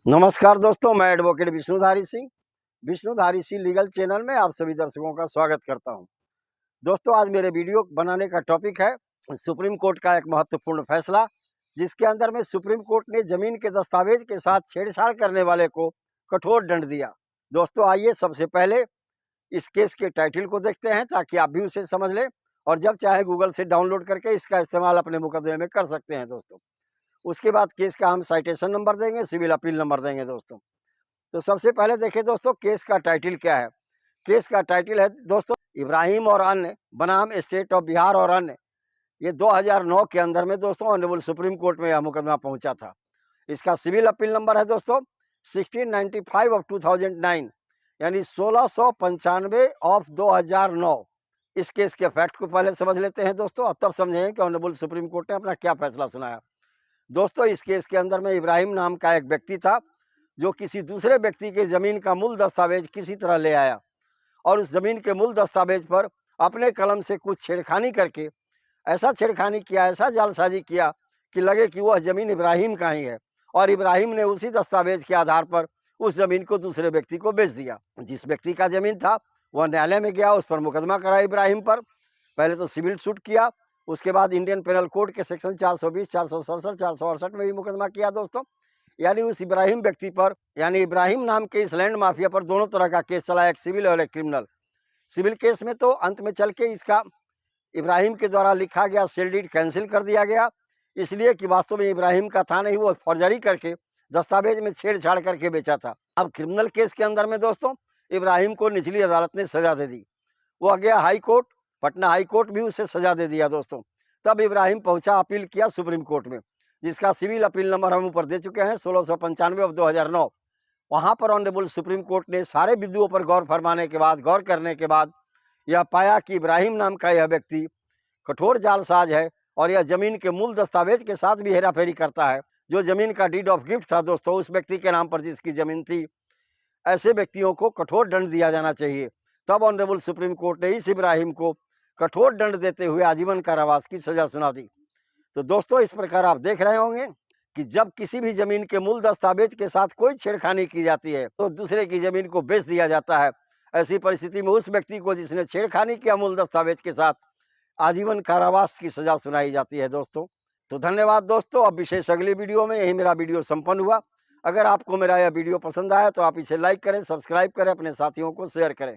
नमस्कार दोस्तों, मैं advocate Vishnudhari Singh legal channel में आप सभी दर्शकों का स्वागत करता हूं। दोस्तों, आज मेरे वीडियो बनाने का टॉपिक है सुप्रीम कोर्ट का एक महत्वपूर्ण फैसला, जिसके अंदर में सुप्रीम कोर्ट ने जमीन के दस्तावेज के साथ छेड़छाड़ करने वाले को कठोर दंड दिया। दोस्तों, आइए सबसे पहले इस केस के टाइटल को देखते हैं ताकि आप भी उसे समझ लें और जब चाहे गूगल से डाउनलोड करके इसका इस्तेमाल अपने मुकदमे में कर सकते हैं। दोस्तों, उसके बाद केस का हम साइटेशन नंबर देंगे, सिविल अपील नंबर देंगे। दोस्तों, तो सबसे पहले देखें दोस्तों, केस का टाइटल क्या है। केस का टाइटल है दोस्तों, इब्राहिम और अन्य बनाम स्टेट ऑफ बिहार और अन्य। ये 2009 के अंदर में दोस्तों ऑनरेबल सुप्रीम कोर्ट में यह मुकदमा पहुंचा था। इसका सिविल अपील नंबर है दोस्तों 1695 ऑफ 2009, यानी 1695 ऑफ 2009। इस केस के फैक्ट को पहले समझ लेते हैं दोस्तों, अब तब समझेंगे कि ऑनरेबल सुप्रीम कोर्ट ने अपना क्या फैसला सुनाया। दोस्तों, इस केस के अंदर में इब्राहिम नाम का एक व्यक्ति था जो किसी दूसरे व्यक्ति के ज़मीन का मूल दस्तावेज किसी तरह ले आया और उस ज़मीन के मूल दस्तावेज पर अपने कलम से कुछ छेड़खानी करके ऐसा छेड़खानी किया, ऐसा जालसाजी किया कि लगे कि वह ज़मीन इब्राहिम का ही है और इब्राहिम ने उसी दस्तावेज के आधार पर उस ज़मीन को दूसरे व्यक्ति को बेच दिया। जिस व्यक्ति का ज़मीन था वह न्यायालय में गया, उस पर मुकदमा करा इब्राहिम पर। पहले तो सिविल सूट किया, उसके बाद इंडियन पेनल कोड के सेक्शन 420, 467, 468 में भी मुकदमा किया दोस्तों। यानी उस इब्राहिम व्यक्ति पर, यानी इब्राहिम नाम के इस लैंड माफिया पर दोनों तरह का केस चला, एक सिविल और एक क्रिमिनल। सिविल केस में तो अंत में चल के इसका इब्राहिम के द्वारा लिखा गया सेल डीड कैंसिल कर दिया गया, इसलिए कि वास्तव में इब्राहिम का था नहीं, वो फॉर्जरी करके दस्तावेज में छेड़छाड़ करके बेचा था। अब क्रिमिनल केस के अंदर में दोस्तों इब्राहिम को निचली अदालत ने सजा दे दी। वह गया high court, Patna high court भी उसे सजा दे दिया दोस्तों। तब इब्राहिम पहुंचा, अपील किया सुप्रीम कोर्ट में, जिसका सिविल अपील नंबर हम ऊपर दे चुके हैं 1695 ऑफ 2009। वहां पर ऑनरेबल सुप्रीम कोर्ट ने सारे बिंदुओं पर गौर करने के बाद यह पाया कि इब्राहिम नाम का यह व्यक्ति कठोर जालसाज है और यह जमीन के मूल दस्तावेज के साथ भी हेराफेरी करता है। जो जमीन का डीड ऑफ गिफ्ट था दोस्तों उस व्यक्ति के नाम पर जिसकी जमीन थी, ऐसे व्यक्तियों को कठोर दंड दिया जाना चाहिए। तब ऑनरेबल सुप्रीम कोर्ट ने इस इब्राहिम को कठोर दंड देते हुए आजीवन कारावास की सजा सुना दी। तो दोस्तों, इस प्रकार आप देख रहे होंगे कि जब किसी भी जमीन के मूल दस्तावेज के साथ कोई छेड़खानी की जाती है तो दूसरे की जमीन को बेच दिया जाता है। ऐसी परिस्थिति में उस व्यक्ति को जिसने छेड़खानी किया मूल दस्तावेज के साथ, आजीवन कारावास की सजा सुनाई जाती है दोस्तों। तो धन्यवाद दोस्तों। अब विशेष अगली वीडियो में, यही मेरा वीडियो संपन्न हुआ। अगर आपको मेरा यह वीडियो पसंद आया तो आप इसे लाइक करें, सब्सक्राइब करें, अपने साथियों को शेयर करें।